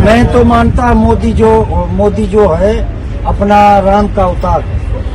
मैं तो मानता मोदी जो है अपना राम का अवतार,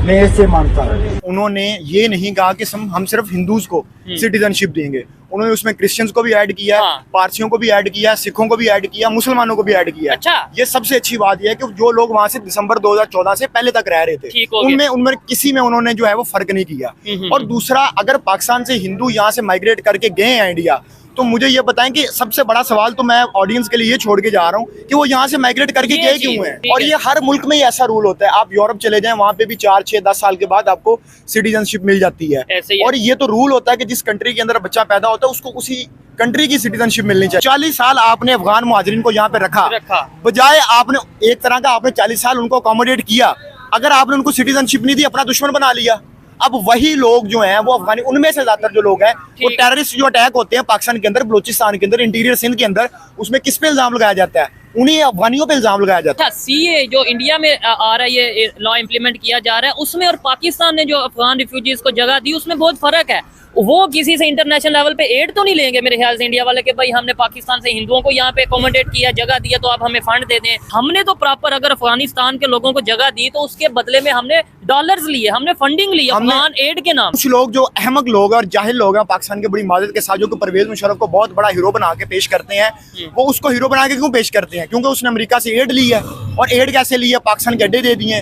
मैं ऐसे मानता हूँ। उन्होंने ये नहीं कहा कि हम सिर्फ हिंदूज को सिटीजनशिप देंगे, उन्होंने उसमें क्रिश्चियंस को भी ऐड किया, पारसियों को भी ऐड किया, सिखों को भी ऐड किया, मुसलमानों को भी ऐड किया। अच्छा। ये सबसे अच्छी बात यह है कि जो लोग वहाँ से दिसंबर 2014 से पहले तक रह रहे थे उनमें किसी में उन्होंने जो है वो फर्क नहीं किया। और दूसरा, अगर पाकिस्तान से हिंदू यहाँ से माइग्रेट करके गए हैं इंडिया, तो मुझे ये बताएं कि सबसे बड़ा सवाल तो मैं ऑडियंस के लिए ये छोड़ के जा रहा हूँ कि वो यहाँ से माइग्रेट करके गए क्यों हैं। और ये हर मुल्क में ही ऐसा रूल होता है। आप यूरोप चले जाएं, वहाँ पे भी 4, 6, 10 साल के बाद आपको सिटीजनशिप मिल जाती है। और ये तो रूल होता है कि जिस कंट्री के अंदर बच्चा पैदा होता है उसको उसी कंट्री की सिटीजनशिप मिलनी चाहिए। 40 साल आपने अफगान मुहाजिरीन को यहाँ पे रखा, बजाय आपने एक तरह का आपने 40 साल उनको अकोमोडेट किया, अगर आपने उनको सिटीजनशिप नहीं दी, अपना दुश्मन बना लिया। अब वही लोग जो हैं वो अफगानी, उनमें से ज्यादातर जो लोग हैं वो टेररिस्ट जो अटैक होते हैं पाकिस्तान के अंदर, बलूचिस्तान के अंदर, इंटीरियर सिंध के अंदर, उसमें किस पे इल्जाम लगाया जाता है? उन्हीं अफगानियों पे इल्जाम लगाया जाता है। सीए जो इंडिया में आ रहा है, ये लॉ इम्प्लीमेंट किया जा रहा है, उसमें और पाकिस्तान ने जो अफगान रिफ्यूजीज को जगह दी उसमें बहुत फर्क है। वो किसी से इंटरनेशनल लेवल पे एड तो नहीं लेंगे मेरे ख्याल से इंडिया वाले कि भाई हमने पाकिस्तान से हिंदुओं को यहाँ पे अकोमोडेट किया, जगह दिया, तो आप हमें फंड दे दें। हमने तो प्रॉपर अगर अफगानिस्तान के लोगों को जगह दी तो उसके बदले में हमने डॉलर्स लिए, हमने फंडिंग ली अफगान एड के नाम। कुछ लोग जो अहमक लोग और जाहिल लोग हैं पाकिस्तान के बड़ी मादत के साथ, जो परवेज मुशर्रफ को बहुत बड़ा हीरो बना के पेश करते हैं, वो उसको हीरो बना के क्यों पेश करते हैं? क्योंकि उसने अमेरिका से एड ली है। और एड कैसे ली है? पाकिस्तान के अड्डे दे दिए।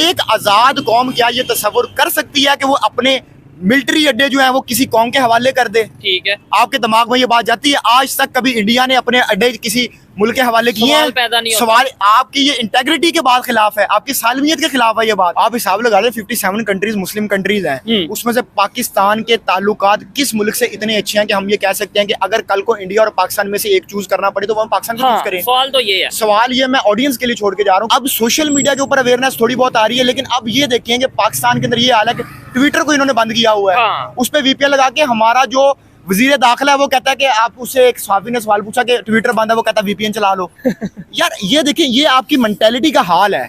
एक आजाद कौम क्या ये तस्वुर कर सकती है कि वो अपने मिलिट्री अड्डे जो है वो किसी कौम के हवाले कर दे? ठीक है, आपके दिमाग में ये बात जाती है? आज तक कभी इंडिया ने अपने अड्डे किसी मुल्क के हवाले किए हैं? सवाल आपकी ये इंटेग्रिटी के बाद खिलाफ है, आपकी सालमियत के खिलाफ है ये बात। आप हिसाब लगा लें, 57 कंट्रीज मुस्लिम कंट्रीज हैं, उसमें से पाकिस्तान के ताल्लुकात किस मुल्क से इतने अच्छे हैं कि हम ये कह सकते हैं कि अगर कल को इंडिया और पाकिस्तान में से एक चूज करना पड़े तो हम पाकिस्तान को चूज करें? सवाल तो ये है। सवाल ये मैं ऑडियंस के लिए छोड़ के जा रहा हूँ। अब सोशल मीडिया के ऊपर अवेयरनेस थोड़ी बहुत आ रही है, लेकिन अब ये देखें कि पाकिस्तान के अंदर ये हाल है कि ट्विटर को इन्होंने बंद किया हुआ है। उस पर VPN लगा के हमारा जो वजीर दाखिला है वो कहता है कि आप उससे, एक सहाफी ने सवाल पूछा कि ट्विटर बंद है, वो कहता है VPN चला लो। यार ये देखिए, ये आपकी मेंटालिटी का हाल है।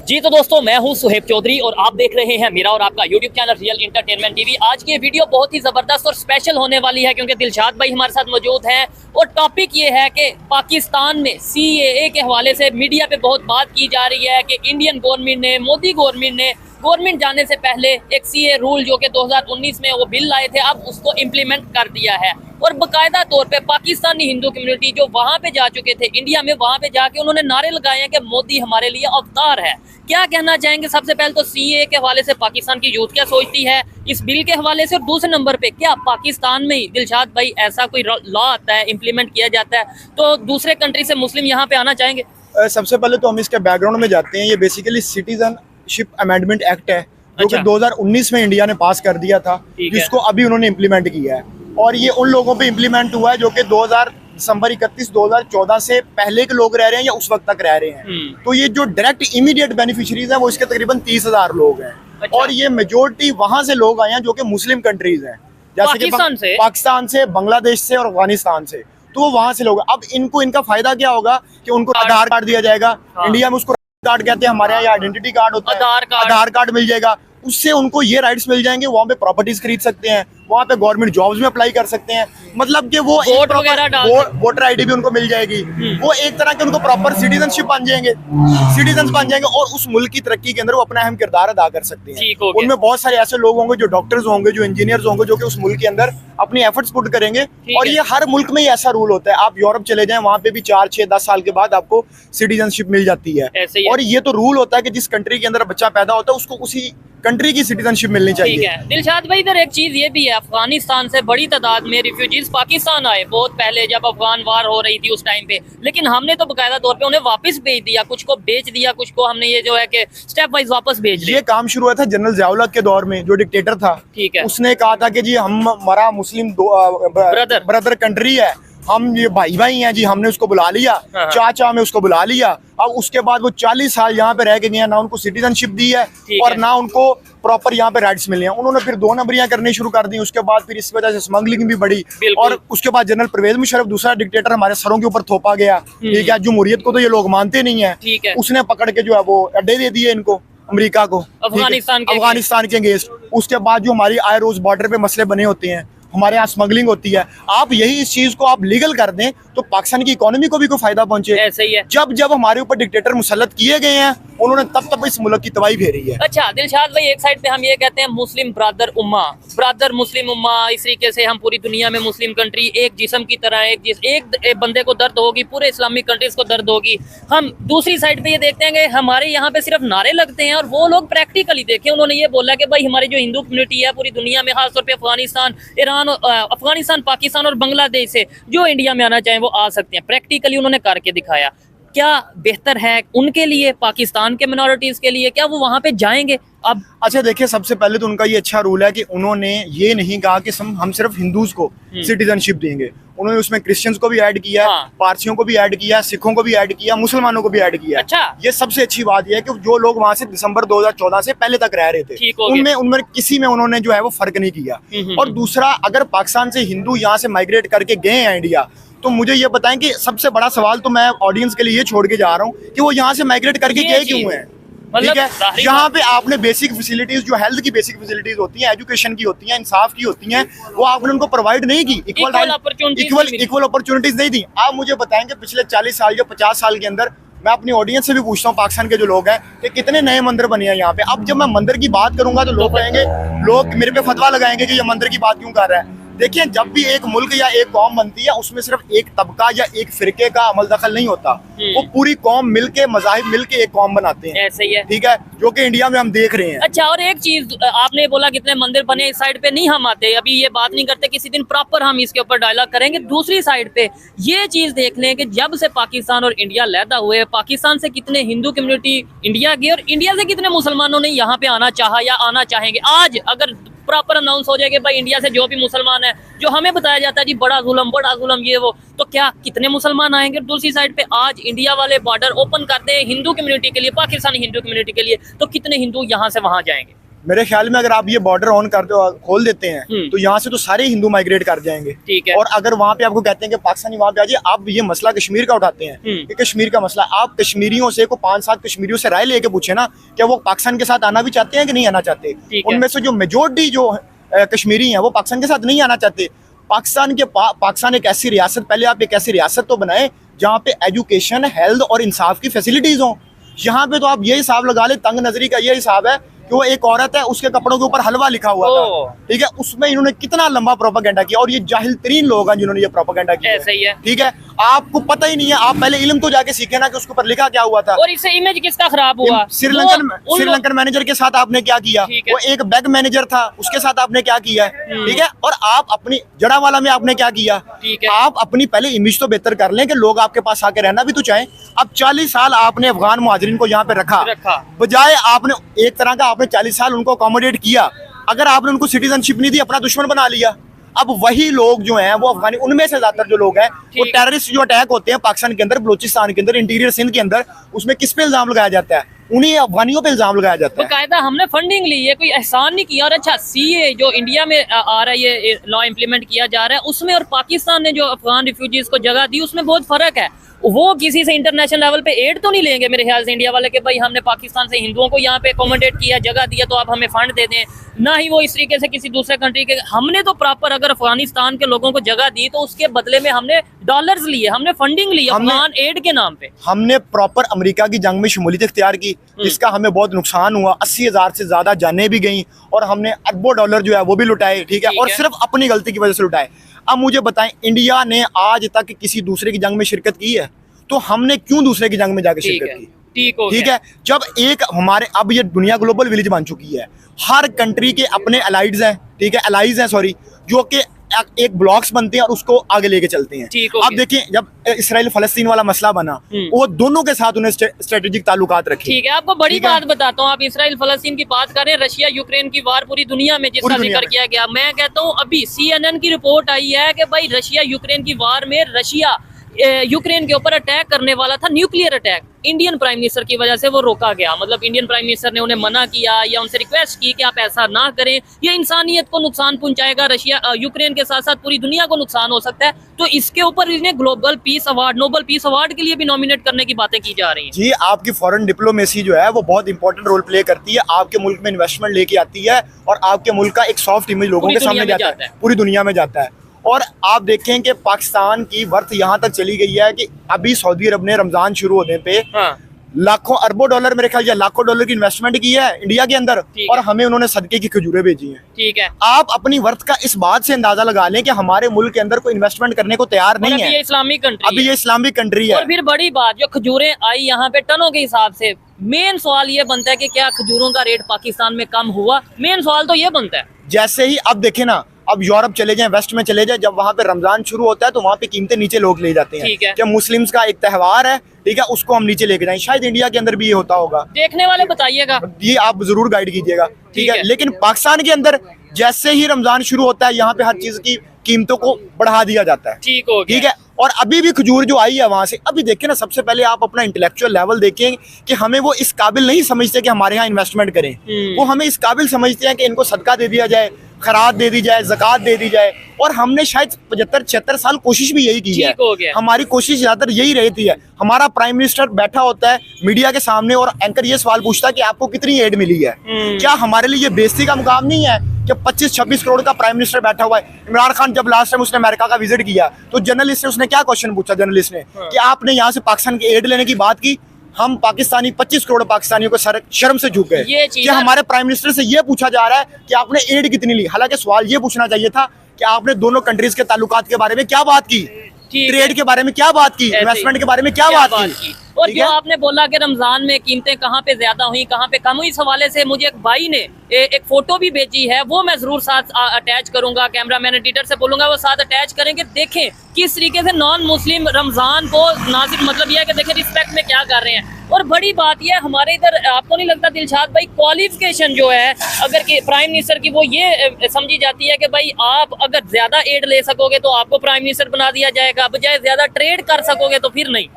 जी तो दोस्तों, मैं हूं सुहेब चौधरी और आप देख रहे हैं मेरा और आपका YouTube channel real entertainment TV. आज की ये वीडियो बहुत ही जबरदस्त और स्पेशल होने वाली है क्योंकि दिलशाद भाई हमारे साथ मौजूद हैं और टॉपिक ये है कि पाकिस्तान में CAA के हवाले से मीडिया पे बहुत बात की जा रही है कि इंडियन गवर्नमेंट ने, मोदी गवर्नमेंट जाने से पहले एक CAA रूल जो कि 2019 में वो बिल लाए थे, अब उसको इम्प्लीमेंट कर दिया है। और बाकायदा तौर पे पाकिस्तानी हिंदू कम्युनिटी जो वहाँ पे जा चुके थे इंडिया में, वहाँ पे जाके उन्होंने नारे लगाए हैं कि मोदी हमारे लिए अवतार है। क्या कहना चाहेंगे? सबसे पहले तो CAA के हवाले से पाकिस्तान की यूथ क्या सोचती है इस बिल के हवाले से, और दूसरे नंबर पे क्या पाकिस्तान में ही दिलशाद भाई ऐसा कोई लॉ आता है, इम्प्लीमेंट किया जाता है तो दूसरे कंट्री से मुस्लिम यहाँ पे आना चाहेंगे? सबसे पहले तो हम इसके बैकग्राउंड में जाते हैं। ये बेसिकली सिटीजनशिप अमेंडमेंट एक्ट है जो कि 2019 में इंडिया ने पास कर दिया था, जिसको अभी उन्होंने इम्प्लीमेंट किया है। और ये उन लोगों पे इम्प्लीमेंट हुआ है जो कि दिसंबर 31, 2014 से पहले के लोग रह रहे हैं या उस वक्त तक रह रहे हैं। तो ये जो डायरेक्ट इमीडिएट बेनिफिशरीज हैं वो इसके तकरीबन 30,000 लोग हैं। और ये मेजोरिटी वहां से लोग आए हैं जो कि मुस्लिम कंट्रीज हैं, जैसे कि पाकिस्तान से, बांग्लादेश से और अफगानिस्तान से। तो वो वहां से लोग, अब इनको इनका फायदा क्या होगा कि उनको आधार कार्ड दिया जाएगा। इंडिया में उसको कार्ड कहते हैं, हमारे यहाँ आइडेंटिटी कार्ड होता है, आधार कार्ड मिल जाएगा। उससे उनको ये राइट्स मिल जाएंगे, वहाँ पे प्रॉपर्टीज खरीद सकते हैं, वहाँ पे गवर्नमेंट जॉब्स में अप्लाई कर सकते हैं। मतलब कि वो वोटर ID भी उनको मिल जाएगी। वो एक तरह के उनको प्रॉपर सिटीजन बन जाएंगे और उस मुल्क की तरक्की के अंदर वो अपना अहम किरदार अदा कर सकते हैं। उनमें बहुत सारे ऐसे लोग होंगे जो डॉक्टर्स होंगे, जो इंजीनियर्स होंगे, जो कि उस मुल्क के अंदर अपनी एफर्ट्स पुट करेंगे। और ये हर मुल्क में ही ऐसा रूल होता है। आप यूरोप चले जाएं, वहाँ पे भी 4, 6, 10 साल के बाद आपको सिटीजनशिप मिल जाती है। और ये तो रूल होता है कि जिस कंट्री के अंदर बच्चा पैदा होता है उसको उसी कंट्री की सिटीजनशिप मिलनी चाहिए। ठीक है दिलशाद भाई, इधर एक चीज ये भी है, अफगानिस्तान से बड़ी तादाद में रिफ्यूजीज पाकिस्तान आए बहुत पहले, जब अफगान वार हो रही थी उस टाइम पे, लेकिन हमने तो बकायदा तौर पे उन्हें वापस भेज दिया, कुछ को बेच दिया, कुछ को हमने ये जो है कि स्टेप वाइज वापस भेज दिया। ये काम शुरू हुआ था जनरल ज़िया-उल हक के दौर में, जो डिक्टेटर था। ठीक है, उसने कहा था कि जी हमारा मुस्लिम ब्रदर कंट्री है, हम ये भाई हैं जी, हमने उसको बुला लिया, चाचा में उसको बुला लिया। अब उसके बाद वो 40 साल यहाँ पे रह के गए, ना उनको सिटीजनशिप दी है और ना उनको प्रॉपर यहाँ पे राइट्स मिले हैं। उन्होंने फिर 2 नंबरियां करनी शुरू कर दी। उसके बाद फिर इस वजह से स्मगलिंग भी बढ़ी और उसके बाद जनरल परवेज मुशर्रफ, दूसरा डिक्टेटर, हमारे सरों के ऊपर थोपा गया। ठीक है, जमहूरियत को तो ये लोग मानते नहीं है, उसने पकड़ के जो है वो अड्डे दे दिए इनको, अमेरिका को, अफगानिस्तान के अगेंस्ट। उसके बाद जो हमारी आए रोज बॉर्डर पे मसले बने होते हैं हमारे यहाँ स्मगलिंग होती है। आप यही इस चीज को आप लीगल कर दें तो पाकिस्तान की इकोनॉमी को भी कोई फायदा पहुंचे। ऐसे ही है। जब जब हमारे ऊपर डिक्टेटर मुसल्लत किए गए हैं उन्होंने तब इस मुल्क की तबाही फेरी है। अच्छा दिलशाद भाई, एक साइड पे हम ये कहते हैं मुस्लिम ब्रदर मुस्लिम उम्मा, इस तरीके से हम पूरी दुनिया में मुस्लिम कंट्री एक जिस्म की तरह, एक बंदे को दर्द होगी, पूरे इस्लामिक कंट्रीज को दर्द होगी। हम दूसरी साइड पे ये देखते हैं कि हमारे यहाँ पे सिर्फ नारे लगते हैं और वो लोग प्रैक्टिकली देखें। उन्होंने ये बोला कि भाई हमारी जो हिंदू कम्युनिटी है पूरी दुनिया में, खासतौर पे अफगानिस्तान, ईरान, अफगानिस्तान, पाकिस्तान और बांग्लादेश से जो इंडिया में आना चाहें वो आ सकते हैं। प्रैक्टिकली उन्होंने करके दिखाया। क्या बेहतर है उनके लिए, पाकिस्तान के मिनॉरिटीज के लिए, क्या वो वहां पे जाएंगे अब? अच्छा देखिए, सबसे पहले तो उनका ये अच्छा रूल है कि उन्होंने ये नहीं कहा कि हम सिर्फ हिंदूज को सिटीजनशिप देंगे। उन्होंने उसमें क्रिश्चियंस को भी ऐड किया, हाँ। पारसियों को भी ऐड किया, सिखों को भी ऐड किया, मुसलमानों को भी ऐड किया। अच्छा। ये सबसे अच्छी बात यह है कि जो लोग वहां से दिसंबर 2014 से पहले तक रह रहे थे उनमें किसी में उन्होंने जो है वो फर्क नहीं किया। और दूसरा, अगर पाकिस्तान से हिंदू यहाँ से माइग्रेट करके गए हैं इंडिया, तो मुझे ये बताएं कि सबसे बड़ा सवाल तो मैं ऑडियंस के लिए ये छोड़ के जा रहा हूँ कि वो यहाँ से माइग्रेट करके गए क्यों हैं? ठीक है, यहाँ पे आपने बेसिक फैसिलिटीज, जो हेल्थ की बेसिक फैसिलिटीज होती हैं, एजुकेशन की होती हैं, इंसाफ की होती हैं, वो आपने उनको प्रोवाइड नहीं की। इक्वल अपॉर्चुनिटीज नहीं दी। आप मुझे बताएंगे पिछले 40 साल या 50 साल के अंदर, मैं अपनी ऑडियंस से भी पूछता हूँ पाकिस्तान के जो लोग हैं कि कितने नए मंदिर बने हैं यहाँ पे। अब जब मैं मंदिर की बात करूंगा तो लोग कहेंगे, लोग मेरे पे फतवा लगाएंगे कि ये मंदिर की बात क्यों कर रहा है। देखिए, जब भी एक मुल्क या एक कौम बनती है उसमें सिर्फ एक तबका या एक फिरके का अमल दखल नहीं होता, वो पूरी कौम मिलके, मज़ाहिब मिलके एक कौम बनाते हैं। ऐसे ही है। ठीक है, जो कि इंडिया में हम देख रहे हैं। अच्छा, और एक चीज आपने बोला कितने मंदिर बने, इस साइड पे नहीं हम आते, अभी ये बात नहीं करते, किसी दिन प्रॉपर हम इसके ऊपर डायलॉग करेंगे। दूसरी साइड पे ये चीज देख लें कि जब से पाकिस्तान और इंडिया लैदा हुए, पाकिस्तान से कितने हिंदू कम्युनिटी इंडिया गई और इंडिया से कितने मुसलमानों ने यहाँ पे आना चाहा या आना चाहेंगे। आज अगर प्रॉपर अनाउंस हो जाएगा भाई इंडिया से जो भी मुसलमान है, जो हमें बताया जाता है जी बड़ा जुल्म ये वो, तो क्या कितने मुसलमान आएंगे? दूसरी साइड पे आज इंडिया वाले बॉर्डर ओपन करते हैं हिंदू कम्युनिटी के लिए, पाकिस्तानी हिंदू कम्युनिटी के लिए, तो कितने हिंदू यहाँ से वहां जाएंगे? मेरे ख्याल में अगर आप ये बॉर्डर ऑन करते हो, खोल देते हैं, तो यहाँ से तो सारे हिंदू माइग्रेट कर जाएंगे। ठीक है। और अगर वहाँ पे आपको कहते हैं कि पाकिस्तानी वहाँ पे आ जाइए, आप ये मसला कश्मीर का उठाते हैं कि कश्मीर का मसला, आप कश्मीरियों से को 5-7 कश्मीरियों से राय लेके पूछे ना, क्या वो पाकिस्तान के साथ आना भी चाहते हैं कि नहीं आना चाहते। उनमें से जो मेजोरिटी जो कश्मीरी हैं वो पाकिस्तान के साथ नहीं आना चाहते। पाकिस्तान एक ऐसी रियासत, पहले आप एक ऐसी रियासत तो बनाए जहाँ पे एजुकेशन, हेल्थ और इंसाफ की फैसिलिटीज हों। यहाँ पे तो आप ये हिसाब लगा ले, तंग नजरी का ये हिसाब है कि वो एक औरत है, उसके कपड़ों के ऊपर हलवा लिखा हुआ था। ठीक है, उसमें इन्होंने कितना लंबा प्रोपेगेंडा किया, और ये जाहिल तरीन लोग हैं जिन्होंने ये प्रोपेगेंडा किया। सही है। ठीक है, आपको पता ही नहीं है, आप पहले इल्म तो जाके सीखे ना कि उसके ऊपर लिखा क्या हुआ था। और इससे इमेज किसका खराब हुआ? श्रीलंकन मैनेजर के साथ आपने क्या किया, वो एक बैग मैनेजर था, उसके साथ आपने क्या किया है। ठीक है, और आप अपनी जड़ावाला में आपने क्या किया। आप अपनी पहले इमेज तो बेहतर कर लें कि लोग आपके पास आके रहना भी तो चाहें। अब 40 साल आपने अफगान मुहाजिरीन को यहाँ पे रखा, बजाय आपने एक तरह का आपने 40 साल उनको अकोमोडेट किया। अगर आपने उनको सिटीजनशिप नहीं दी, अपना दुश्मन बना लिया। अब वही लोग जो हैं वो अफगानी, उनमें से ज्यादातर जो लोग हैं वो टेररिस्ट जो अटैक होते हैं पाकिस्तान के अंदर, बलूचिस्तान के अंदर, इंटीरियर सिंध के अंदर, उसमें किस पे इल्जाम लगाया जाता है? उन्हीं अफगानियों पे इल्जाम लगाया जाता है। कायदा हमने फंडिंग ली है, कोई एहसान नहीं किया। और अच्छा, सीए जो इंडिया में आ रहा है, ये लॉ इम्प्लीमेंट किया जा रहा है, उसमें और पाकिस्तान ने जो अफगान रिफ्यूजीज को जगह दी उसमें बहुत फर्क है। वो किसी से इंटरनेशनल लेवल पे एड तो नहीं लेंगे मेरे ख्याल से इंडिया वाले के भाई हमने पाकिस्तान से हिंदुओं को यहाँ पे अकोमोडेट किया, जगह दिया, तो आप हमें फंड दे दें। ना ही वो इस तरीके से किसी दूसरे कंट्री के, हमने तो प्रॉपर अगर अफगानिस्तान के लोगों को जगह दी तो उसके बदले में हमने डॉलर्स लिए, हमने फंडिंग ली अफगान एड के नाम पे। हमने प्रॉपर अमेरिका की जंग में शमूलियत इख्तियार की, जिसका हमें बहुत नुकसान हुआ। 80,000 से ज्यादा जानें भी गई और हमने अरबों डॉलर जो है वो भी लुटाए। ठीक है, और सिर्फ अपनी गलती की वजह से लुटाए। अब मुझे बताएं, इंडिया ने आज तक किसी दूसरे की जंग में शिरकत की है? तो हमने क्यों दूसरे की जंग में जाके शिरकत की? ठीक है, जब एक हमारे, अब ये दुनिया ग्लोबल विलेज बन चुकी है, हर कंट्री के अपने अलाइड्स हैं, ठीक है, अलाइज हैं सॉरी, जो कि एक ब्लॉक्स बनते हैं और उसको आगे लेके चलते हैं। अब देखिए, जब इसराइल फलस्तीन वाला मसला बना, वो दोनों के साथ उन्हें स्ट्रेटेजिक ताल्लुकात रखे। ठीक है, आपको बड़ी बात बताता हूँ, आप इसराइल फलस्तीन की बात करें, रशिया यूक्रेन की वार पूरी दुनिया में जिसका जिक्र किया गया, मैं कहता हूँ अभी CNN की रिपोर्ट आई है कि भाई रशिया यूक्रेन की वार में रशिया यूक्रेन के ऊपर अटैक करने वाला था, nuclear attack, Indian prime minister की वजह से वो रोका गया। मतलब इंडियन प्राइम मिनिस्टर ने उन्हें मना किया या उनसे रिक्वेस्ट की कि आप ऐसा ना करें, ये इंसानियत को नुकसान पहुंचाएगा, रशिया यूक्रेन के साथ साथ पूरी दुनिया को नुकसान हो सकता है। तो इसके ऊपर इन्हें global peace award, Nobel peace award के लिए भी नॉमिनेट करने की बातें की जा रही हैं। जी, आपकी फॉरेन डिप्लोमेसी जो है वो बहुत इंपॉर्टेंट रोल प्ले करती है, आपके मुल्क में इन्वेस्टमेंट लेके आती है और आपके मुल्क का एक सॉफ्ट इमेज लोगों के सामने जाता है, पूरी दुनिया में जाता है। और आप देखें कि पाकिस्तान की वर्थ यहाँ तक चली गई है कि अभी सऊदी अरब ने रमजान शुरू होने पे लाखों अरबों डॉलर, मेरे ख्याल या लाखों डॉलर की इन्वेस्टमेंट की है इंडिया के अंदर, और हमें उन्होंने सदके की खजूरें भेजी हैं। ठीक है, आप अपनी वर्थ का इस बात से अंदाजा लगा लें कि हमारे मुल्क के अंदर कोई इन्वेस्टमेंट करने को तैयार नहीं है। ये इस्लामिक कंट्री, अभी ये इस्लामिक कंट्री है। और फिर बड़ी बात, जो खजूरें आई यहाँ पे टनों के हिसाब से, मेन सवाल ये बनता है कि क्या खजूरों का रेट पाकिस्तान में कम हुआ? मेन सवाल तो ये बनता है। जैसे ही अब देखे ना, अब यूरोप चले जाएं, वेस्ट में चले जाएं, जब वहाँ पे रमजान शुरू होता है तो वहाँ पे कीमतें नीचे लोग ले जाते हैं कि मुस्लिम्स का एक त्यौहार है, ठीक है, उसको हम नीचे लेके जाएं। शायद इंडिया के अंदर भी ये होता होगा, देखने वाले बताइएगा, ये आप जरूर गाइड कीजिएगा, ठीक है। लेकिन पाकिस्तान के अंदर जैसे ही रमजान शुरू होता है यहाँ पे हर चीज की कीमतों को बढ़ा दिया जाता है, ठीक हो गया, ठीक है। और अभी भी खजूर जो आई है वहां से, अभी देखें ना, सबसे पहले आप अपना इंटेलेक्चुअल लेवल देखें कि हमें वो इस काबिल नहीं समझते कि हमारे यहाँ इन्वेस्टमेंट करें, वो हमें इस काबिल समझते हैं कि इनको सदका दे दिया जाए, खरात दे दी जाए, ज़कात दे दी जाए। और हमने शायद 75-76 साल कोशिश भी यही की है, हमारी कोशिश ज्यादातर यही रहती है। हमारा प्राइम मिनिस्टर बैठा होता है मीडिया के सामने और एंकर ये सवाल पूछता है कि आपको कितनी एड मिली है। क्या हमारे लिए ये बेइज्जती का मुकाम नहीं है कि 25-26 करोड़ का प्राइम मिनिस्टर बैठा हुआ है? इमरान खान जब लास्ट टाइम उसने अमेरिका का विजिट किया तो जर्नलिस्ट ने उसने क्या क्वेश्चन पूछा, जर्नलिस्ट ने कि आपने यहाँ से पाकिस्तान की एड लेने की बात की, हम पाकिस्तानी 25 करोड़ पाकिस्तानियों को शर्म से झुक गए कि हमारे प्राइम मिनिस्टर से ये पूछा जा रहा है कि आपने एड कितनी ली। हालांकि सवाल ये पूछना चाहिए था कि आपने दोनों कंट्रीज के ताल्लुकात के बारे में क्या बात की, ट्रेड के बारे में क्या बात की, इन्वेस्टमेंट के बारे में क्या बात की। और जो आपने बोला कि रमजान में कीमतें कहाँ पे ज्यादा हुई, कहाँ पे कम हुई, इस हवाले से मुझे एक भाई ने एक फोटो भी भेजी है, वो मैं जरूर साथ अटैच करूंगा, कैमरामैन एडिटर से बोलूंगा वो साथ अटैच करेंगे। देखें किस तरीके से नॉन मुस्लिम रमजान को ना सिर्फ मतलब यह है कि देखें रिस्पेक्ट में क्या कर रहे हैं। और बड़ी बात यह है, हमारे इधर आपको नहीं लगता दिलशाद भाई, क्वालिफिकेशन जो है अगर कि प्राइम मिनिस्टर की, वो ये समझी जाती है कि भाई आप अगर ज्यादा एड ले सकोगे तो आपको प्राइम मिनिस्टर बना दिया जाएगा, बजाय ज्यादा ट्रेड कर सकोगे तो फिर नहीं।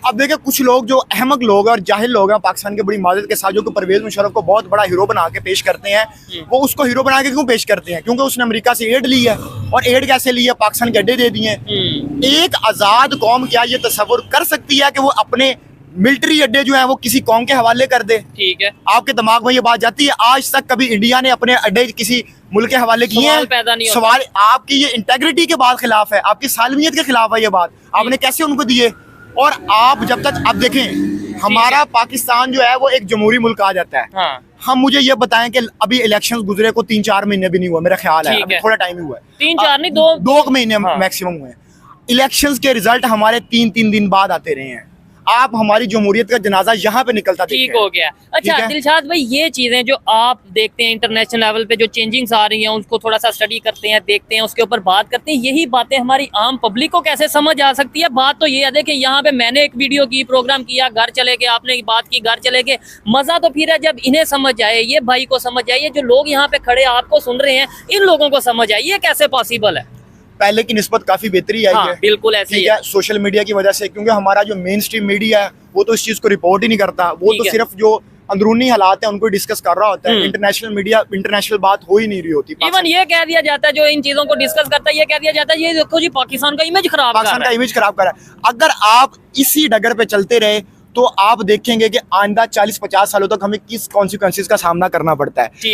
अब देखिए, कुछ लोग जो अहमक लोग हैं और जाहिल लोग हैं पाकिस्तान के बड़ी माजरत के साथ, जो कि परवेज मुशर्रफ को बहुत बड़ा हीरो बना के पेश करते हैं, वो उसको हीरो बना के क्यों पेश करते हैं? क्योंकि उसने अमेरिका से एड ली है। और एड कैसे ली है? पाकिस्तान के अड्डे दे दिए हैं। एक आजाद कौम क्या ये तस्वुर कर सकती है कि वो अपने मिलिट्री अड्डे जो है वो किसी कौम के हवाले कर दे? ठीक है, आपके दिमाग में ये बात जाती है? आज तक कभी इंडिया ने अपने अड्डे किसी मुल्क के हवाले किए हैं? सवाल आपकी ये इंटेग्रिटी के बाद खिलाफ है, आपकी सालमियत के खिलाफ है ये बात। आपने कैसे उनको दिए? और आप जब तक, आप देखें, हमारा पाकिस्तान जो है वो एक जमहूरी मुल्क आ जाता है। हाँ। हम मुझे ये बताएं कि अभी इलेक्शंस गुजरे को 3-4 महीने भी नहीं हुआ, मेरा ख्याल है, अभी थोड़ा टाइम हुआ है, 3-4 नहीं, 2 महीने मैक्सिमम हुए। इलेक्शंस के रिजल्ट हमारे 3-3 दिन बाद आते रहे हैं। आप हमारी जमहूरियत का जनाजा यहाँ पे निकलता ठीक हो गया। अच्छा दिलशाद भाई, ये चीजें जो आप देखते हैं इंटरनेशनल लेवल पे जो चेंजिंग्स आ रही हैं, उसको थोड़ा सा स्टडी करते हैं, देखते हैं, उसके ऊपर बात करते हैं, यही बातें हमारी आम पब्लिक को कैसे समझ आ सकती है? बात तो ये है, देखिए यहाँ पे मैंने एक वीडियो की, प्रोग्राम किया, घर चले गए, आपने बात की, घर चले गए। मजा तो फिर है जब इन्हें समझ आए, ये भाई को समझ आए, ये जो लोग यहाँ पे खड़े आपको सुन रहे हैं, इन लोगों को समझ आए, ये कैसे पॉसिबल है? पहले की निस्बत काफी बेहतरी आई है। बिल्कुल ऐसे ही है, सोशल मीडिया की वजह से, क्योंकि हमारा जो मेन स्ट्रीम मीडिया है वो तो इस चीज को रिपोर्ट ही नहीं करता, वो तो सिर्फ जो अंदरूनी हालात है उनको डिस्कस कर रहा होता है। इंटरनेशनल मीडिया, इंटरनेशनल बात हो ही नहीं रही होती। इवन ये कह दिया जाता है, जो इन चीजों को डिस्कस करता है, ये कह दिया जाता है, ये देखो जी पाकिस्तान का इमेज खराब कर रहा है, पाकिस्तान का इमेज खराब कर रहा है। अगर आप इसी डगर पे चलते रहे तो आप देखेंगे कि आइंदा 40-50 सालों तक हमें किस कॉन्सिक्वेंसेस का सामना करना पड़ता है।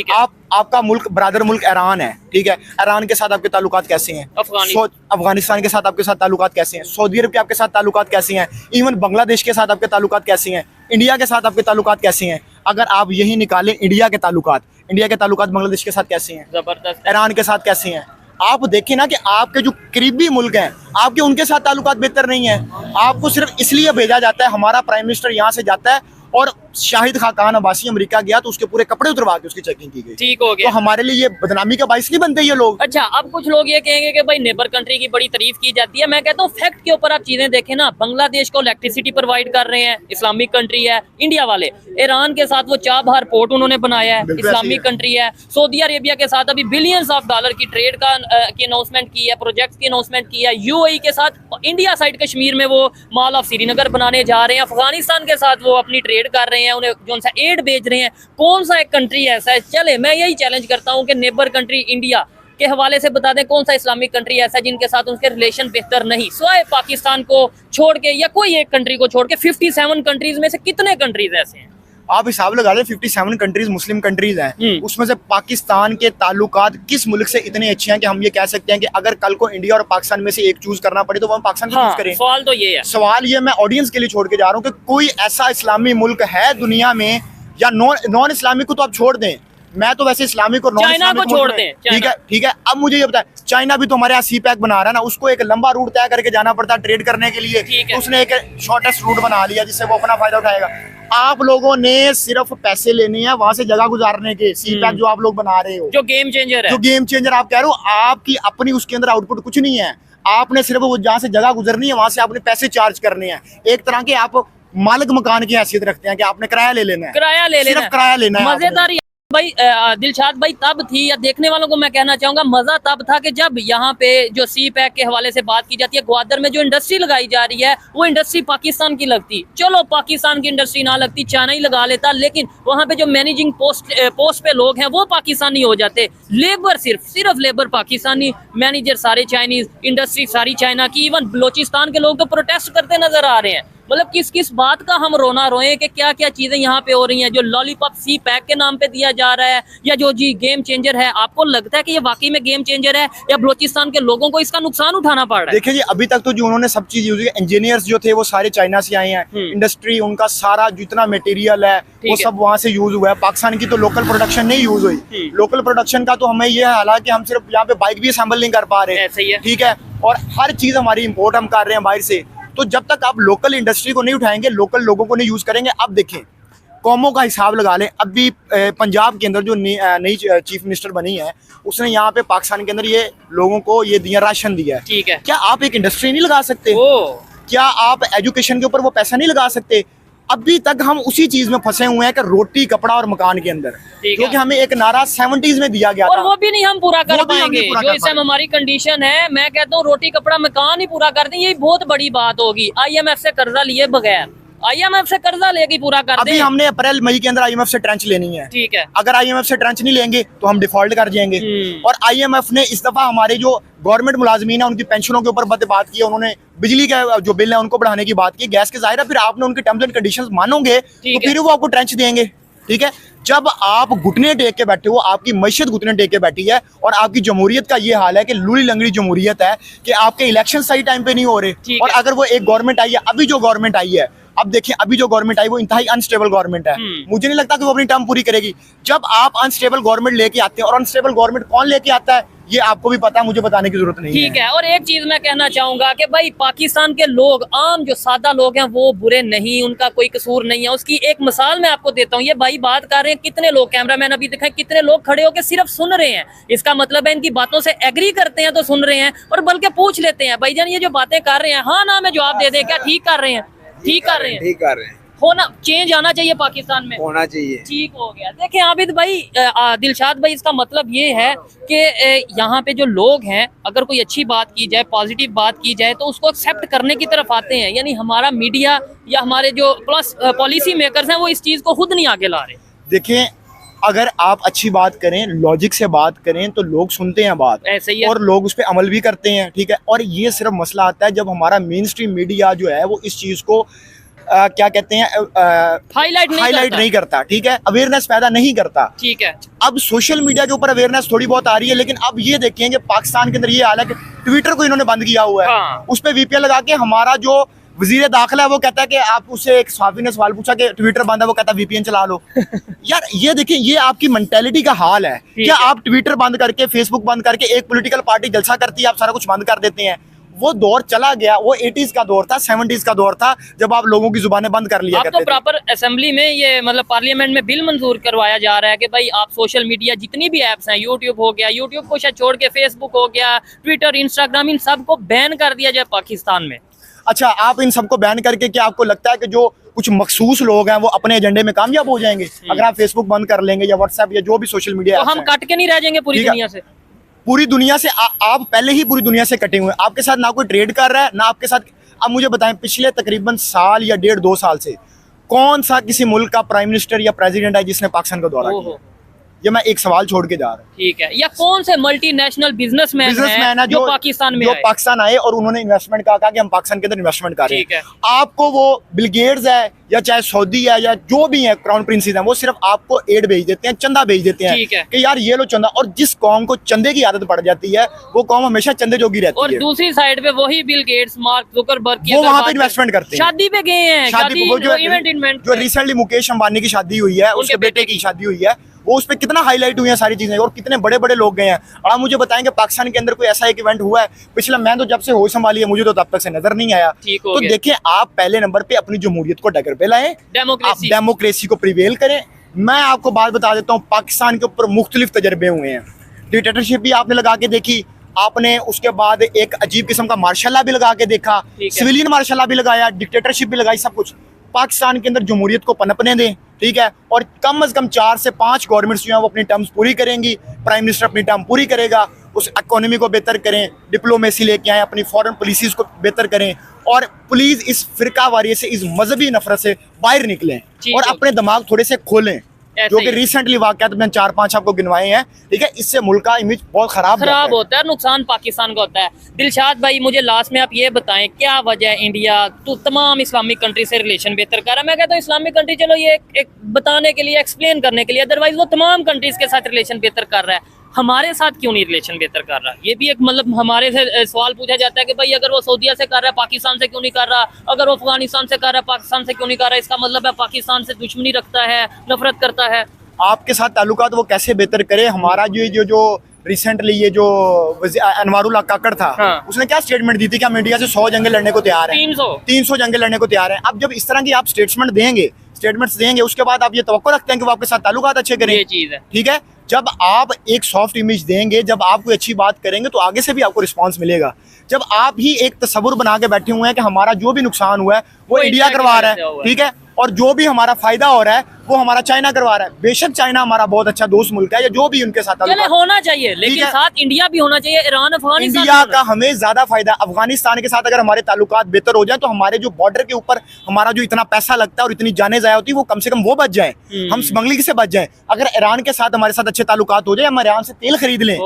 आपका मुल्क, ब्रादर मुल्क ईरान है, ठीक है, ईरान के साथ आपके ताल्लुकात कैसे हैं? अफगानिस्तान के साथ आपके साथ ताल्लुकात कैसे हैं? सऊदी अरब के आपके साथ ताल्लुकात कैसे हैं? इवन बांग्लादेश के साथ आपके ताल्लुकात कैसे हैं? इंडिया के साथ आपके ताल्लुकात कैसे हैं? अगर आप यही निकालें इंडिया के ताल्लुकात बांग्लादेश के साथ कैसे हैं, जबरदस्त, ईरान के साथ कैसे हैं, आप देखें ना कि आपके जो करीबी मुल्क हैं, आपके उनके साथ ताल्लुकात बेहतर नहीं है। आपको सिर्फ इसलिए भेजा जाता है, हमारा प्राइम मिनिस्टर यहाँ से जाता है और शाहिद खाकान अब्बासी अमेरिका गया तो उसके पूरे कपड़े उतरवा के उसकी चेकिंग की गई। ठीक हो गया। तो हमारे लिए ये बदनामी का बाइस नहीं बनते ये लोग। अच्छा, अब कुछ लोग ये कहेंगे कि भाई नेबर कंट्री की बड़ी तारीफ की जाती है। मैं कहता हूँ फैक्ट के ऊपर आप चीजें देखें ना, बांग्लादेश को इलेक्ट्रिसिटी प्रोवाइड कर रहे हैं, इस्लामिक कंट्री है। इंडिया वाले ईरान के साथ वो चाबहार पोर्ट उन्होंने बनाया है, इस्लामिक कंट्री है। सऊदी अरेबिया के साथ अभी बिलियंस ऑफ डॉलर की ट्रेड की अनाउंसमेंट की है, प्रोजेक्ट की अनाउंसमेंट की है। यूएई के साथ इंडिया साइड कश्मीर में वो मॉल ऑफ श्रीनगर बनाने जा रहे हैं, अफगानिस्तान के साथ वो अपनी ट्रेड कर रहे हैं, उन्हें जो सा एड भेज रहे हैं। कौन सा एक कंट्री ऐसा है, चले मैं यही चैलेंज करता हूँ कि नेबर कंट्री इंडिया के हवाले से बता दें कौन सा इस्लामिक कंट्री ऐसा है जिनके साथ उनके रिलेशन बेहतर नहीं, सिवाय पाकिस्तान को छोड़ के या कोई एक कंट्री को छोड़ के 57 कंट्रीज में से कितने कंट्रीज ऐसे हैं? आप हिसाब लगा लें 57 कंट्रीज मुस्लिम कंट्रीज हैं, उसमें से पाकिस्तान के ताल्लुकात किस मुल्क से इतने अच्छे हैं कि हम ये कह सकते हैं कि अगर कल को इंडिया और पाकिस्तान में से एक चूज करना पड़े तो वो हम पाकिस्तान को चूज करें। सवाल तो ये है, सवाल ये मैं ऑडियंस के लिए छोड़ के जा रहा हूँ कि कोई ऐसा इस्लामी मुल्क है दुनिया में, या नॉन इस्लामिक को तो आप छोड़ दें, मैं तो वैसे इस्लामिक और नॉन चाइना को छोड़ दें, ठीक है। अब मुझे ये बताएं, चाइना भी तो हमारे यहाँ सी पैक बना रहा है ना, उसको एक लंबा रूट तय करके जाना पड़ता है ट्रेड करने के लिए, उसने एक शॉर्टेस्ट रूट बना लिया जिससे वो अपना फायदा उठाएगा। आप लोगों ने सिर्फ पैसे लेने हैं वहां से जगह गुजारने के, सी पैक जो आप लोग बना रहे हो, जो गेम चेंजर है, जो गेम चेंजर आप कह रहे हो, आपकी अपनी उसके अंदर आउटपुट कुछ नहीं है। आपने सिर्फ वो जहाँ से जगह गुजरनी है वहां से आपने पैसे चार्ज करने हैं, एक तरह के आप मालिक मकान की हैसियत रखते हैं कि आपने किराया ले लेना है, किराया ले लेना है, सिर्फ किराया लेना है। मजेदार भाई दिलशाद भाई तब थी, या देखने वालों को मैं कहना चाहूंगा मजा तब था कि जब यहाँ पे जो सी पैक के हवाले से बात की जाती है, ग्वादर में जो इंडस्ट्री लगाई जा रही है वो इंडस्ट्री पाकिस्तान की लगती, चलो पाकिस्तान की इंडस्ट्री ना लगती, चाइना ही लगा लेता, लेकिन वहाँ पे जो मैनेजिंग पोस्ट पे लोग हैं वो पाकिस्तानी हो जाते, लेबर सिर्फ लेबर पाकिस्तानी, मैनेजर सारे चाइनीज, इंडस्ट्री सारी चाइना की। इवन बलोचिस्तान के लोग तो प्रोटेस्ट करते नजर आ रहे हैं। मतलब किस किस बात का हम रोना रोए कि क्या क्या चीजें यहाँ पे हो रही हैं, जो लॉलीपॉप सी पैक के नाम पे दिया जा रहा है, या जो जी गेम चेंजर है, आपको लगता है कि ये वाकई में गेम चेंजर है या बलोचिस्तान के लोगों को इसका नुकसान उठाना पड़ रहा है? देखिए जी, अभी तक तो जो उन्होंने सब चीज यूज की, इंजीनियर्स जो थे वो सारे चाइना से आए हैं, इंडस्ट्री उनका सारा जितना मटेरियल है वो सब वहाँ से यूज हुआ है, पाकिस्तान की तो लोकल प्रोडक्शन नहीं यूज हुई। लोकल प्रोडक्शन का तो हमें ये हालांकि हम सिर्फ यहाँ पे बाइक भी असेंबल नहीं कर पा रहे, ठीक है, और हर चीज हमारी इम्पोर्ट हम कर रहे हैं बाहर से। तो जब तक आप लोकल इंडस्ट्री को नहीं उठाएंगे, लोकल लोगों को नहीं यूज करेंगे। अब देखें, कौमों का हिसाब लगा लें, अभी पंजाब के अंदर जो नई चीफ मिनिस्टर बनी है, उसने यहाँ पे पाकिस्तान के अंदर ये लोगों को ये दिया, राशन दिया है, ठीक है। क्या आप एक इंडस्ट्री नहीं लगा सकते? क्या आप एजुकेशन के ऊपर वो पैसा नहीं लगा सकते? अभी तक हम उसी चीज में फंसे हुए हैं कि रोटी, कपड़ा और मकान के अंदर, क्योंकि हमें एक नारा 70s में दिया गया और था, वो भी नहीं हम पूरा कर पाएंगे। जो इस टाइम हमारी कंडीशन है, मैं कहता हूँ रोटी, कपड़ा, मकान ही पूरा कर दें, ये बहुत बड़ी बात होगी। IMF से कर्जा लिए बगैर, IMF से कर्जा लेके पूरा कर दें। अभी हमने अप्रैल मई के अंदर IMF से ट्रेंच लेनी है, ठीक है। अगर IMF से ट्रेंच नहीं लेंगे तो हम डिफॉल्ट कर जाएंगे। और IMF ने इस दफा हमारे जो गवर्नमेंट मुलाजमीन है उनकी पेंशनों के ऊपर बात की है, उन्होंने बिजली का जो बिल है उनको बढ़ाने की बात की, गैस के जाहिर है फिर आपने उनके टर्म्स एंड कंडीशंस मानोगे तो फिर वो आपको ट्रेंच देंगे, ठीक है। जब आप घुटने टेक के बैठे हो, आपकी मईशत घुटने टेक के बैठी है, और आपकी जमहूरियत का ये हाल है कि लूली लंगड़ी जमहूरियत है कि आपके इलेक्शन सही टाइम पे नहीं हो रहे, और अगर वो एक गवर्नमेंट आई है, अभी जो गवर्नमेंट आई है, अब देखिए अभी जो गवर्नमेंट आई वो इंतहाई अनस्टेबल गवर्नमेंट है, मुझे नहीं लगता कि वो अपनी टर्म पूरी करेगी। जब आप अनस्टेबल गवर्नमेंट लेके आते हैं, और अनस्टेबल गवर्नमेंट कौन लेके आता है ये आपको भी पता है, मुझे बताने की जरूरत नहीं है, ठीक है। और एक चीज मैं कहना चाहूंगा कि भाई पाकिस्तान के लोग, आम जो सादा लोग हैं वो बुरे नहीं, उनका कोई कसूर नहीं है। उसकी एक मिसाल मैं आपको देता हूँ, ये भाई बात कर रहे हैं, कितने लोग, कैमरामैन अभी दिखाएं, कितने लोग खड़े होकर सिर्फ सुन रहे हैं। इसका मतलब है इनकी बातों से एग्री करते हैं तो सुन रहे हैं, और बल्कि पूछ लेते हैं, भाईजान ये जो बातें कर रहे हैं, हाँ ना में जवाब दे दें, क्या ठीक कर रहे हैं? ठीक कर रहे हैं, ठीक कर रहे हैं। होना चेंज आना चाहिए पाकिस्तान में, होना चाहिए, ठीक हो गया। देखिए आबिद भाई, दिलशाद भाई, इसका मतलब ये है कि यहाँ पे जो लोग हैं, अगर कोई अच्छी बात की जाए, पॉजिटिव बात की जाए, तो उसको एक्सेप्ट करने की तरफ आते हैं। यानी हमारा मीडिया या हमारे जो प्लस पॉलिसी मेकर्स हैं वो इस चीज को खुद नहीं आगे ला रहे। देखिए, अगर आप अच्छी बात करें, लॉजिक से बात करें, तो लोग सुनते हैं बात, ऐसे ही है, और लोग उस पर अमल भी करते हैं, ठीक है। और ये सिर्फ मसला आता है जब हमारा मेन स्ट्रीम मीडिया जो है वो इस चीज को क्या कहते हैं, हाईलाइट नहीं करता, ठीक है, अवेयरनेस पैदा नहीं करता, ठीक है। अब सोशल मीडिया के ऊपर अवेयरनेस थोड़ी बहुत आ रही है, लेकिन अब ये देखें कि पाकिस्तान के अंदर ये हाल है कि ट्विटर को इन्होंने बंद किया हुआ है, हाँ। उस पर VPN लगा के हमारा जो वजीर दाखिला है वो कहता है कि आप उससे, एक सहाफी ने सवाल पूछा कि ट्विटर बंद है, वो कहता है VPN चला लो। यार ये देखिए, ये आपकी मेंटेलिटी का हाल है। क्या आप ट्विटर बंद करके, फेसबुक बंद करके, एक पॉलिटिकल पार्टी जलसा करती है, आप सारा कुछ बंद कर देते हैं? वो दौर चला गया, वो 80s का दौर था, 70s का दौर था, जब आप लोगों की जुबानें बंद कर लिया करते थे। तो प्रॉपर असेंबली में ये मतलब पार्लियामेंट में बिल मंजूर करवाया जा रहा है कि भाई आप सोशल मीडिया जितनी भी एप्स हैं, यूट्यूब हो गया, यूट्यूब को शायद छोड़ के फेसबुक हो गया, ट्विटर, इंस्टाग्राम, इन सब को बैन कर दिया जाए पाकिस्तान में। अच्छा, आप इन सबको बैन करके क्या आपको लगता है कि जो कुछ मखसूस लोग हैं वो अपने एजेंडे में कामयाब हो जाएंगे? अगर आप फेसबुक बंद कर लेंगे या व्हाट्सएप या जो भी सोशल मीडिया, तो हम कट के नहीं रह जाएंगे पूरी दुनिया से। पूरी दुनिया से आप पहले ही पूरी दुनिया से कटे हुए हैं, आपके साथ ना कोई ट्रेड कर रहा है ना आपके साथ। अब मुझे बताएं, पिछले तकरीबन साल या 1.5-2 साल से कौन सा किसी मुल्क का प्राइम मिनिस्टर या प्रेसिडेंट है जिसने पाकिस्तान का दौरा किया? ये मैं एक सवाल छोड़ के जा रहा हूँ। ठीक है, या कौन से मल्टीनेशनल बिजनेसमैन है जो पाकिस्तान में पाकिस्तान आए और उन्होंने इन्वेस्टमेंट का कहा कि हम पाकिस्तान के अंदर इन्वेस्टमेंट कर रहे हैं। आपको वो बिल गेट्स है या चाहे सऊदी है या जो भी है क्राउन प्रिंसेस हैं, वो सिर्फ आपको एड भेज देते हैं, चंदा भेज देते हैं कि यार ये लो चंदा। और जिस कौम को चंदे की आदत पड़ जाती है वो कौम हमेशा चंदे जोगी रहती है। और दूसरी साइड पे वही बिल गेट्स, मार्क जुकरबर्ग वो वहाँ पे इन्वेस्टमेंट करते हैं, शादी पे गए हैं, शादी जो रिसेंटली मुकेश अंबानी की शादी हुई है, उसके बेटे की शादी हुई है, वो उस पर कितना हाईलाइट हुई है सारी चीजें, और कितने बड़े बड़े लोग गए हैं। और आप मुझे बताएंगे पाकिस्तान के अंदर कोई ऐसा एक इवेंट हुआ है पिछला, मैं तो जब से होश संभाली है मुझे तो तब तक से नजर नहीं आया। तो देखिए, आप पहले नंबर पे अपनी जमहूरियत को डगर पे लाएं, आप डेमोक्रेसी को प्रिवेल करें। मैं आपको बात बता देता हूँ, पाकिस्तान के ऊपर मुख्तलिफ तजर्बे हुए हैं। डिक्टेटरशिप भी आपने लगा के देखी, आपने उसके बाद एक अजीब किस्म का मार्शल लॉ भी लगा के देखा, सिविलियन मार्शल लॉ भी लगाया, डिक्टेटरशिप भी लगाई, सब कुछ। पाकिस्तान के अंदर जमहूरियत को पनपने दें, ठीक है। और कम से कम 4 से 5 गवर्नमेंट्स जो हैं वो अपनी टर्म्स पूरी करेंगी, प्राइम मिनिस्टर अपनी टर्म पूरी करेगा, उस इकोनॉमी को बेहतर करें, डिप्लोमेसी लेके आए, अपनी फॉरेन पॉलिसीज को बेहतर करें, और प्लीज इस फिरकावारी से, इस मजहबी नफरत से बाहर निकलें और अपने दिमाग थोड़े से खोलें। जो कि रिसेंटली वाकयात मैंने 4-5 आपको गिनवाए हैं, ठीक है। इससे मुल्क का इमेज बहुत खराब होता है, नुकसान पाकिस्तान का होता है। दिलशाद भाई, मुझे लास्ट में आप ये बताएं, क्या वजह है इंडिया तो तमाम इस्लामिक कंट्री से रिलेशन बेहतर कर रहा है? मैं कहता हूँ इस्लामिक कंट्री चलो ये एक बताने के लिए, एक्सप्लेन करने के लिए, अदरवाइज वो तमाम कंट्रीज के साथ रिलेशन बेहतर कर रहा है, हमारे साथ क्यों नहीं रिलेशन बेहतर कर रहा? ये भी एक मतलब हमारे से सवाल पूछा जाता है कि भाई अगर वो सऊदीया से कर रहा है पाकिस्तान से क्यों नहीं कर रहा, अगर वो अफगानिस्तान से कर रहा है पाकिस्तान से क्यों नहीं कर रहा? इसका मतलब है पाकिस्तान से दुश्मनी रखता है, नफरत करता है। आपके साथ ताल्लुकात वो कैसे बेहतर करे? हमारा जो रिसेंटली ये जो अनवारुल्लाह काकड़ था, हाँ। उसने क्या स्टेटमेंट दी थी कि हम इंडिया से 100 जंगे लड़ने को तैयार हैं, 300 जंगे लड़ने को तैयार हैं। अब जब इस तरह की आप स्टेटमेंट्स देंगे उसके बाद आप ये तवक्को रखते हैं कि वो आपके साथ ताल्लुकात अच्छे करें, ये चीज है, ठीक है। जब आप एक सॉफ्ट इमेज देंगे, जब आप कोई अच्छी बात करेंगे तो आगे से भी आपको रिस्पांस मिलेगा। जब आप ही एक तस्वुर बना के बैठे हुए हैं कि हमारा जो भी नुकसान हुआ है वो इंडिया करवा रहा है, ठीक है, और जो भी हमारा फायदा हो रहा है वो हमारा चाइना करवा रहा है। बेशक चाइना हमारा बहुत अच्छा दोस्त मुल्क है, या जो भी उनके साथ होना चाहिए, लेकिन साथ इंडिया भी होना चाहिए, ईरान अफगानिस्तान। इंडिया का हमें ज्यादा फायदा, अफगानिस्तान के साथ अगर हमारे ताल्लुकात बेहतर हो जाए तो हमारे जो बॉर्डर के ऊपर हमारा जो इतना पैसा लगता है और इतनी जाने जाया होती है वो कम से कम वो बच जाए, हम स्मगलिंग से बच जाए। अगर ईरान के साथ हमारे साथ अच्छे ताल्लुकात हो जाए, हम ईरान से तेल खरीद लें,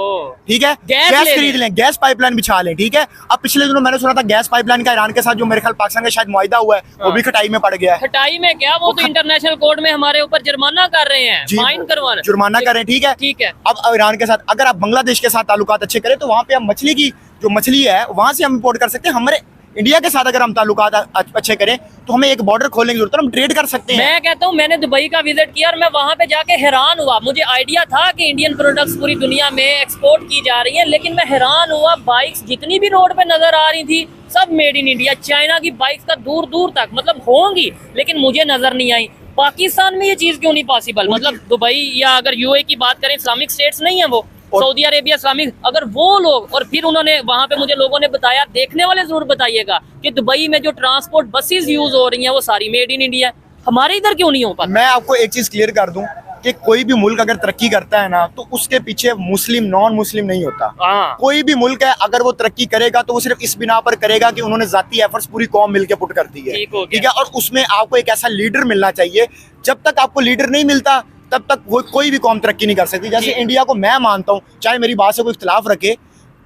ठीक है, गैस खरीद लें, गैस पाइपलाइन बिछा लें, ठीक है। अब पिछले दिनों मैंने सुना था गैस पाइपलाइन का ईरान के साथ जो मेरे ख्याल पाकिस्तान का शायद मुआहिदा हुआ है, वो भी खटाई में पड़ गया है। खटाई में क्या, वो तो इंटरनेशनल कोर्ट में हमारे ऊपर जुर्माना कर रहे हैं, फाइन करवाना, जुर्माना कर रहे हैं, ठीक है, ठीक है। अब ईरान के साथ अगर आप बांग्लादेश के साथ ताल्लुकात अच्छे करें तो वहाँ पे हम मछली की जो मछली है वहाँ से हम इंपोर्ट कर सकते हैं। हमारे इंडिया के साथ अगर हम ताल्लुकात अच्छे करें तो हमें एक बॉर्डर खोलने की जरूरत है, हम ट्रेड कर सकते हैं। मैं कहता हूँ, मैंने दुबई का विजिट किया और मैं वहाँ पे जाके हैरान हुआ। मुझे आइडिया था कि इंडियन प्रोडक्ट्स पूरी दुनिया में एक्सपोर्ट की जा रही हैं, लेकिन मैं हैरान हुआ, बाइक्स जितनी भी रोड पे नजर आ रही थी सब मेड इन इंडिया। चाइना की बाइक्स का दूर दूर तक मतलब होंगी, लेकिन मुझे नजर नहीं आई। पाकिस्तान में ये चीज क्यों नहीं पॉसिबल? मतलब दुबई या अगर यूए की बात करें, इस्लामिक स्टेट्स नहीं है वो, सऊदी अरेबिया इस्लामिक, अगर वो लोग, और फिर उन्होंने वहां पे मुझे लोगों ने बताया, देखने वाले जरूर बताइएगा कि दुबई में जो ट्रांसपोर्ट बसेस यूज हो रही हैं वो सारी मेड इन इंडिया है, हमारे इधर क्यों नहीं हो पाता? मैं आपको एक चीज क्लियर कर दूं कि कोई भी मुल्क अगर तरक्की करता है ना तो उसके पीछे मुस्लिम नॉन मुस्लिम नहीं होता। कोई भी मुल्क है अगर वो तरक्की करेगा तो वो सिर्फ इस बिना पर करेगा कि उन्होंने जाती एफर्ट्स पूरी कौम मिलकर पुट करती है, ठीक है। और उसमें आपको एक ऐसा लीडर मिलना चाहिए, जब तक आपको लीडर नहीं मिलता तब तक वो कोई भी कौम तरक्की नहीं कर सकती। जैसे इंडिया को मैं मानता हूँ, चाहे मेरी बात से कोई इख्तिलाफ रखे,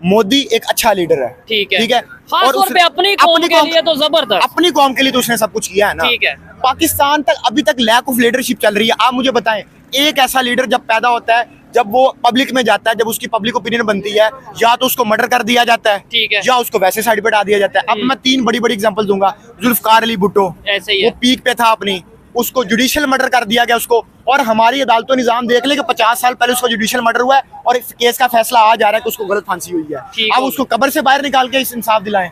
मोदी एक अच्छा लीडर है, ठीक है, और अपनी कौम के लिए तो जबरदस्त, अपनी कौम के लिए तो उसने सब कुछ किया है ना, ठीक है। पाकिस्तान तक अभी तक लैक ऑफ लीडरशिप चल रही है। आप मुझे बताएं, एक ऐसा लीडर जब पैदा होता है, जब वो पब्लिक में जाता है, जब उसकी पब्लिक ओपिनियन बनती है, या तो उसको मर्डर कर दिया जाता है, ठीक है, या उसको वैसे साइड पे हटा दिया जाता है। अब मैं 3 बड़ी बड़ी एग्जांपल दूंगा। जुल्फकार अली भुट्टो, ऐसे ही वो पीक पे था अपनी, उसको जुडिशियल मर्डर कर दिया गया उसको, और हमारी अदालतों निजाम देख ले कि 50 साल पहले उसको जुडिशियल मर्डर हुआ है और इस केस का फैसला आ जा रहा है कि उसको गलत फांसी हुई है। अब उसको कब्र से बाहर निकाल के इस इंसाफ दिलाएं,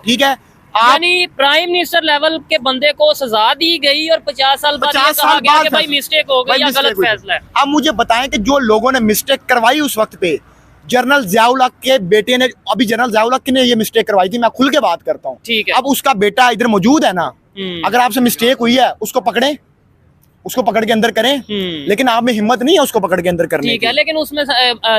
ठीक है। यानी प्राइम मिनिस्टर लेवल के बंदे को सजा दी गई और 50 साल बाद कहा गया कि भाई मिस्टेक हो गई या गलत फैसला है। अब मुझे बताएं कि जो लोगों ने मिस्टेक करवाई उस वक्त पे, जनरल ज़ियाउल हक के बेटे ने, अभी जनरल ज़ियाउल हक ने ये मिस्टेक करवाई थी, मैं खुल के बात करता हूँ, ठीक है। अब उसका बेटा इधर मौजूद है ना, अगर आपसे मिस्टेक हुई है उसको पकड़े, उसको पकड़ के अंदर करें, लेकिन आप में हिम्मत नहीं है उसको पकड़ के अंदर करने ठीक है, की। लेकिन उसमें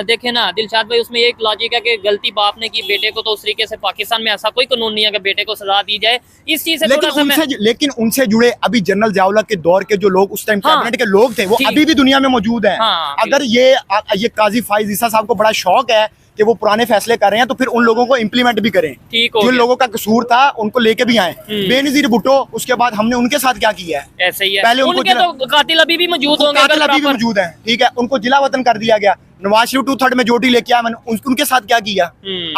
देखे ना दिलशाद भाई, उसमें एक लॉजिक है कि गलती बाप ने की बेटे को, तो उस तरीके से पाकिस्तान में ऐसा कोई कानून नहीं है कि बेटे को सजा दी जाए। इस चीज से लेकिन उनसे जुड़े अभी जनरल जावला के दौर के जो लोग उस टाइम कैबिनेट के लोग थे वो अभी भी दुनिया में मौजूद हैं। अगर ये काजी फाइज ईसा साहब को बड़ा शौक है कि वो पुराने फैसले कर रहे हैं, तो फिर उन लोगों को इम्प्लीमेंट भी करें। जो लोगों का कसूर था उनको लेके भी आए। बेनजीर भुट्टो, उसके बाद हमने उनके साथ क्या किया है? ऐसे ही है। पहले उनके तो कातिल अभी भी मौजूद होंगे, कातिल अभी भी मौजूद है, ठीक है, उनको जिला वतन कर दिया गया। नवाज शरीफ 2/3 मेजोरिटी लेके आया, मैंने उनके साथ क्या किया?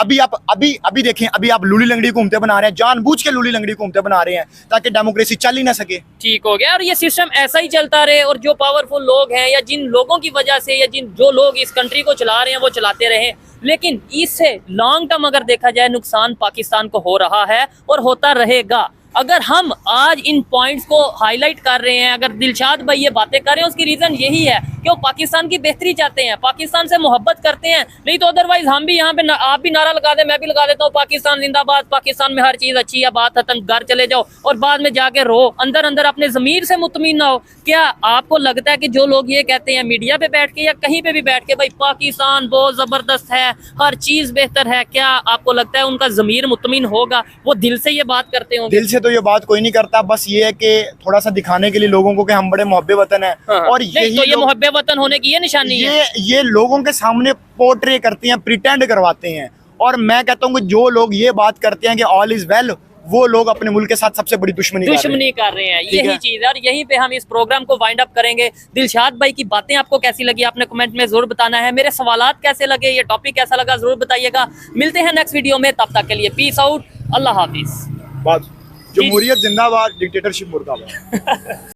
अभी देखें, अभी आप लूली लंगड़ी घूमते बना रहे हैं, जानबूझ के लूली लंगड़ी घूमते बना रहे हैं ताकि डेमोक्रेसी चल ही ना सके। ठीक हो गया, और ये सिस्टम ऐसा ही चलता रहे, और जो पावरफुल लोग हैं या जिन लोगों की वजह से या जो लोग इस कंट्री को चला रहे हैं वो चलाते रहे। लेकिन इससे लॉन्ग टर्म अगर देखा जाए नुकसान पाकिस्तान को हो रहा है और होता रहेगा। अगर हम आज इन पॉइंट्स को हाईलाइट कर रहे हैं, अगर दिलशाद भाई ये बातें कर रहे हैं, उसकी रीजन यही है कि वो पाकिस्तान की बेहतरी चाहते हैं, पाकिस्तान से मोहब्बत करते हैं। नहीं तो अदरवाइज हम भी यहाँ पे आप भी नारा लगा दे, मैं भी लगा देता हूँ, पाकिस्तान जिंदाबाद, पाकिस्तान में हर चीज अच्छी है, बात खत्म, घर चले जाओ, और बाद में जाके रो, अंदर अंदर अपने जमीर से मुतमिन ना हो। क्या आपको लगता है कि जो लोग ये कहते हैं मीडिया पे बैठ के या कहीं पे भी बैठ के, भाई पाकिस्तान बहुत जबरदस्त है, हर चीज बेहतर है, क्या आपको लगता है उनका जमीर मुतमिन होगा? वो दिल से ये बात करते होंगे? दिल से तो ये बात कोई नहीं करता, बस ये है कि थोड़ा सा दिखाने के लिए लोगों को कि हम बड़े मोहब्बे वतन हैं। और यही तो ये मोहब्बे वतन होने की ये निशानी है। ये लोगों के सामने पोर्ट्रे करते हैं, प्रिटेंड करवाते हैं। और मैं कहता हूँ कि जो लोग ये बात करते हैं कि ऑल इज वेल, वो लोग अपने मुल्क के साथ सबसे बड़ी दुश्मनी कर रहे हैं। यही चीज है, और यहीं पे हम इस प्रोग्राम को वाइंड अप करेंगे। दिलशाद भाई की बातें आपको कैसी लगी आपने कमेंट में जरूर बताना है। मेरे सवालात कैसे लगे, ये टॉपिक कैसा लगा जरूर बताइएगा। मिलते हैं नेक्स्ट वीडियो में, तब तक के लिए पीस आउट, अल्लाह हाफिज। जमहूरियत जिंदाबाद, डिक्टेटरशिप मुर्दाबाद।